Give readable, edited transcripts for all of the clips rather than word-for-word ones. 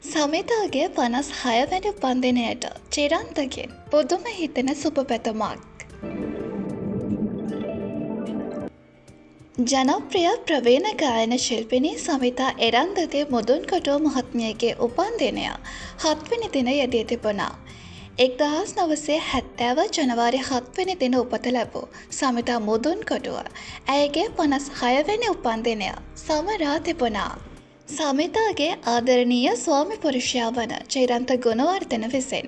සමිතාගේ 56 වැනි උපන්දිනයට චිරන්තගෙන් පුදුම හිතෙන සුබ පැතුමක්. ජනප්‍රිය ප්‍රවීණ ගායන ශිල්පිනී සමිතා එරන්දගේ මුදුන්කොටුව මහත්මියගේ උපන්දිනය 7 වෙනි දින යෙදී තිබුණා. 1970 ජනවාරි 7 වෙනි දින උපත ලැබූ සමිතා මුදුන්කොටුව ඇයගේ 56 වැනි උපන්දිනය සමරා තිබුණා. සමිතාගේ ආදරණීය ස්වාමි පුරුෂයා වන චිරන්ත ගුණවර්ධන විසින්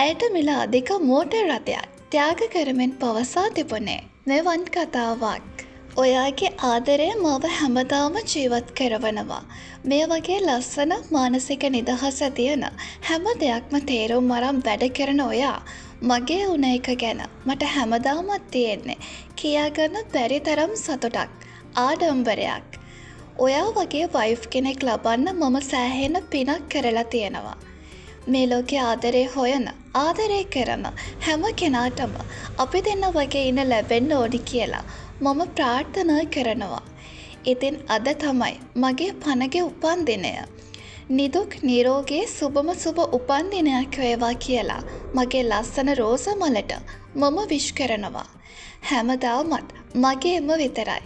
ඇයට මිල අධික මෝටර් රථයක් ත්‍යාග කරමින් පවසා තිබුණේ මෙවන් කතාවක්. ඔයාගේ ආදරය මව හැමදාම ජීවත් කරවනවා. මේ වගේ ලස්සන මානසික නිදහස තියෙන හැම දෙයක්ම තේරුම් අරන් වැඩ කරන ඔයා මගේ වුණ එක ගැන මට හැමදාමත් තියෙන්නේ කියාගන්න බැරි තරම් සතුටක්, ආඩම්බරයක්. ඔයා වගේ වයිෆ් කෙනෙක් ලබන්න මම සෑහෙන පිනක් කරලා තියෙනවා. මේ ලෝකේ ආදරේ හොයන, ආදරේ කරන හැම කෙනාටම අපි දෙන්න වගේ ඉන්න ලැබෙන්න ඕනි කියලා මම ප්‍රාර්ථනා කරනවා. ඉතින් අද තමයි මගේ පණගේ උපන්දිනය. නිදුක් නිරෝගී සුබම සුබ උපන්දිනයක් වේවා කියලා මගේ ලස්සන රෝස මලට මම විශ් කරනවා. හැමදාමත් මගේම විතරයි.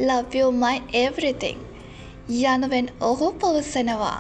Love you my everything. යනුවෙන් ඔහු පවසනවා.